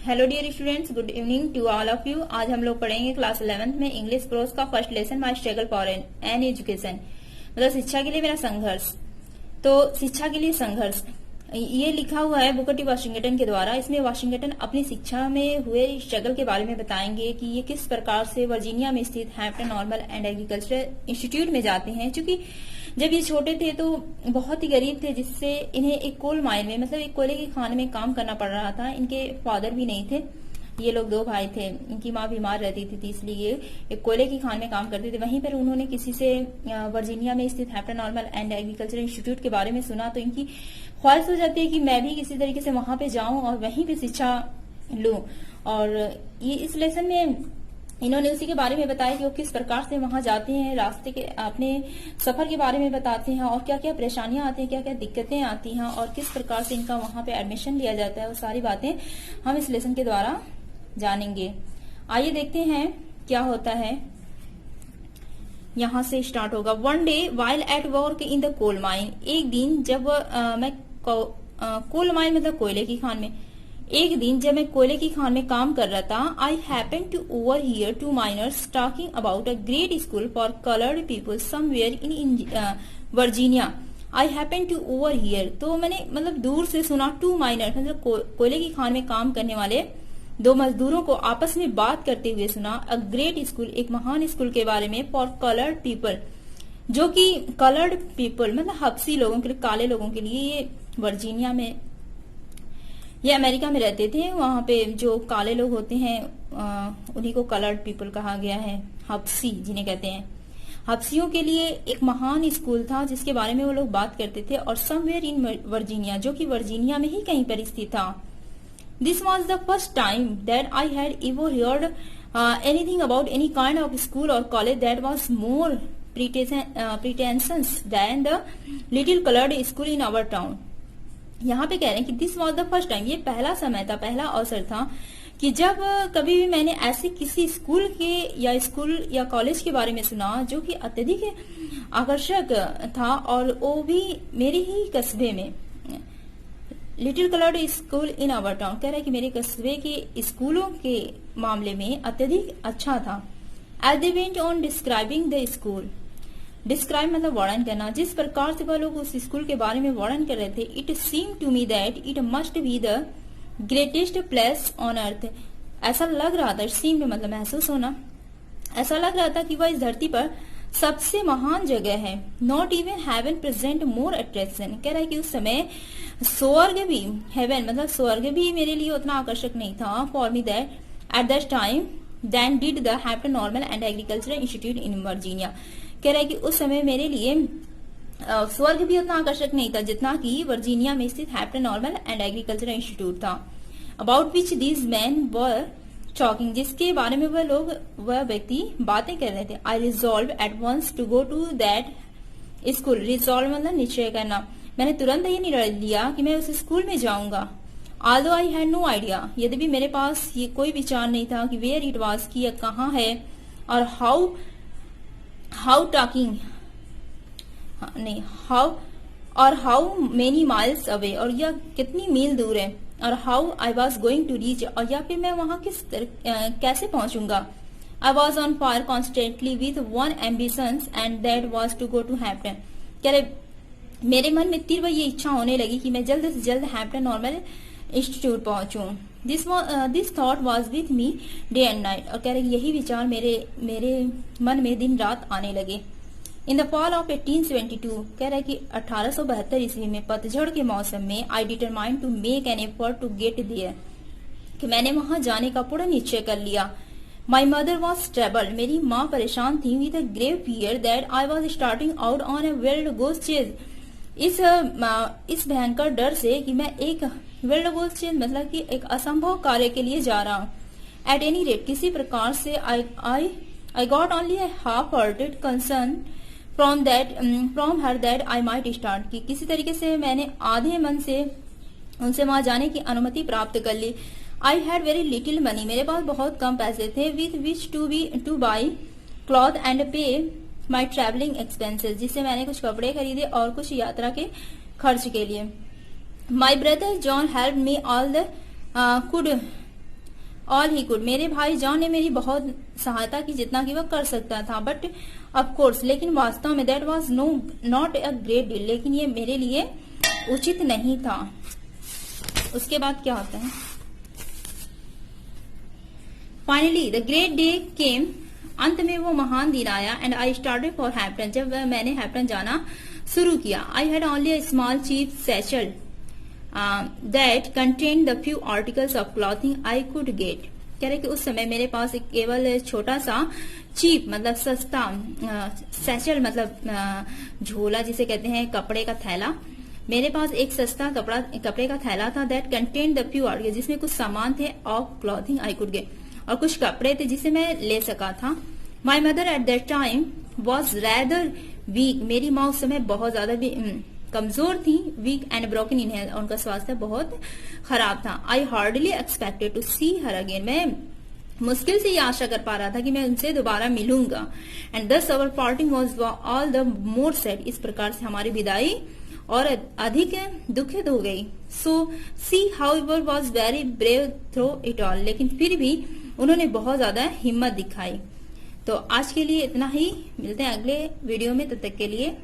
Hello dear students, good evening to all of you. आज हम लोग पढ़ेंगे क्लास 11th में इंग्लिश प्रोज का first lesson, my struggle for an education, मतलब शिक्षा के लिए मेरा संघर्ष। तो शिक्षा के लिए संघर्ष ये लिखा हुआ है बुकर टी वाशिंगटन के द्वारा। इसमें वाशिंगटन अपनी शिक्षा में हुए स्ट्रगल के बारे में बताएंगे कि ये किस प्रकार से वर्जीनिया में स्थित Hampton Normal and Agricultural institute में जाते हैं। क्योंकि जब ये छोटे थे तो बहुत ही गरीब थे, जिससे इन्हें एक कोल माइन में, मतलब एक कोयले की खान में काम करना पड़ रहा था। इनके फादर भी नहीं थे, ये लोग दो भाई थे। इनकी माँ बीमार रहती थी, इसलिए एक कोयले की खान में काम करते थे। वहीं पर उन्होंने किसी से वर्जीनिया में स्थित Hampton Normal and Agricultural institute के बारे में सुना, तो इनकी ख्वाहिश हो जाती है कि मैं भी किसी तरीके से वहां पे जाऊं और वहीं पे शिक्षा लूं। और ये इस लेसन में इन्होंने उसी के बारे में बताया कि वो किस प्रकार से वहां जाते हैं, रास्ते के अपने सफर के बारे में बताते हैं और क्या क्या परेशानियां आती हैं, क्या क्या दिक्कतें आती हैं और किस प्रकार से इनका वहां पे एडमिशन लिया जाता है। वो सारी बातें हम इस लेसन के द्वारा जानेंगे। आइए देखते हैं क्या होता है। यहां से स्टार्ट होगा। One day while at work in the coal mine, एक दिन जब मैं कोल माइन मतलब कोयले की खान में, एक दिन जब मैं कोयले की खान में काम कर रहा था, I happen to overhear two miners talking about a great school for coloured people somewhere in Virginia. I happen to overhear, तो मैंने मतलब दूर से सुना, टू माइनर मतलब कोयले की खान में काम करने वाले दो मजदूरों को आपस में बात करते हुए सुना। अ ग्रेट स्कूल, एक महान स्कूल के बारे में, फॉर कलर्ड पीपल, जो कि कलर्ड पीपल मतलब हब्सी लोगों के लिए, काले लोगों के लिए। ये वर्जीनिया में, ये अमेरिका में रहते थे। वहां पे जो काले लोग होते हैं उन्हीं को कलर्ड पीपल कहा गया है, हब्सी जिन्हें कहते हैं। हब्सियों के लिए एक महान स्कूल था जिसके बारे में वो लोग बात करते थे। और समवेयर इन वर्जीनिया, जो कि वर्जीनिया में ही कहीं पर स्थित था। This was the first time that I had ever heard anything about any kind of school or college that was more pretentious than the little colored school in our town. यहाँ पे कह रहे हैं कि this was the first time, ये पहला समय था, पहला अवसर था कि जब कभी भी मैंने ऐसे किसी स्कूल या कॉलेज के बारे में सुना जो कि अत्यधिक आकर्षक था, और वो भी मेरे ही कस्बे में। Little coloured school in our town, कह रहा है कि मेरे कस्बे के स्कूलों के मामले में अत्यधिक अच्छा था। As they went on describing the school, describe मतलब वर्णन करना, जिस प्रकार से वह लोग उस स्कूल के बारे में वर्णन कर रहे थे। It seem to me that it must be the greatest place on earth, ऐसा लग रहा था। सीम्ड मतलब महसूस होना, ऐसा लग रहा था कि वह इस धरती पर सबसे महान जगह है। Not even heaven present more attraction, कह रहा है कि उस समय स्वर्ग भी, हेवन मतलब स्वर्ग भी मेरे लिए उतना आकर्षक नहीं था। For me that at that time then did the Hampton Normal and Agricultural Institute in Virginia, कह रहा है कि उस समय मेरे लिए स्वर्ग भी उतना आकर्षक नहीं था जितना कि वर्जीनिया में स्थित Hampton Normal and Agricultural Institute था। About which these men were talking, जिसके बारे में वह व्यक्ति बातें कर रहे थे। I resolve at once to go to that school, resolve मतलब निश्चय करना। मैंने तुरंत ही निर्णय लिया कि मैं उस स्कूल में जाऊंगा। Although I had no idea, यद्यपि मेरे पास ये कोई विचार नहीं था कि वेयर इट वाज, कि यह कहाँ है, और हाउ टॉकिंग नहीं हाउ मेनी माइल्स अवे, और यह कितनी मील दूर है। और how I was going to reach, और या फिर मैं वहां कैसे पहुंचूंगा। I was on fire constantly with one ambition and that was to go to Hampton, कह रहे मेरे मन में तीव्र ये इच्छा होने लगी कि मैं जल्द से जल्द हैम्पटन नॉर्मल इंस्टीट्यूट पहुंचूं। This thought was with me day and night, और कह रहे यही विचार मेरे मन में दिन रात आने लगे। इन द फॉल ऑफ 1872, कह रहा है कि 1872 ईस्वी में पतझड़ के मौसम में, I determined to make an effort to get there, कि मैंने वहां जाने का पूरा निश्चय कर लिया। माई मदर वॉज ट्रेबल्ड, मेरी माँ परेशान थी, with a grave fear that I was starting out on a wild goose chase, इस भयंकर डर से कि मैं एक वाइल्ड गोस चेज मतलब कि एक असंभव कार्य के लिए जा रहा हूँ। एट एनी रेट, किसी प्रकार से I got only A half hearted concern from her that I might start, की किसी तरीके से मैंने आधे मन से उनसे वहां जाने की अनुमति प्राप्त कर ली। I had very little money, मेरे पास बहुत कम पैसे थे। With which to buy cloth and pay my travelling expenses, जिससे मैंने कुछ कपड़े खरीदे और कुछ यात्रा के खर्च के लिए। My brother John help me all the could all he could, मेरे भाई जॉन ने मेरी बहुत सहायता की जितना कि वह कर सकता था, बट ऑफ कोर्स, लेकिन वास्तव में that was not a great deal, लेकिन ये मेरे लिए उचित नहीं था। उसके बाद क्या होता है, finally the great day came, अंत में वो महान दिन आया, and I started for Hampton, जब मैंने हैम्पटन जाना शुरू किया। I had only a small cheap satchel that contained the few articles of clothing I could get। कह रहे कि उस समय मेरे पास एक केवल छोटा सा चीप मतलब सस्ता सैचल मतलब झोला जिसे कहते हैं, कपड़े का थैला। मेरे पास एक सस्ता कपड़े का थैला था, that contained the few articles, जिसमें कुछ सामान थे, of clothing I could get, और कुछ कपड़े थे जिसे मैं ले सका था। My mother at that time was rather weak, मेरी माँ उस समय बहुत ज्यादा कमजोर थी, weak and broken in health, उनका स्वास्थ्य बहुत खराब था। I hardly expected to see her again, मैं मुश्किल से ये आशा कर पा रहा था कि मैं उनसे दोबारा मिलूंगा। And thus our parting was all the more sad, इस प्रकार से हमारी विदाई और अधिक दुखित हो गई। So she however was very brave through it all, लेकिन फिर भी उन्होंने बहुत ज्यादा हिम्मत दिखाई। तो आज के लिए इतना ही, मिलते हैं अगले वीडियो में, तब तक के लिए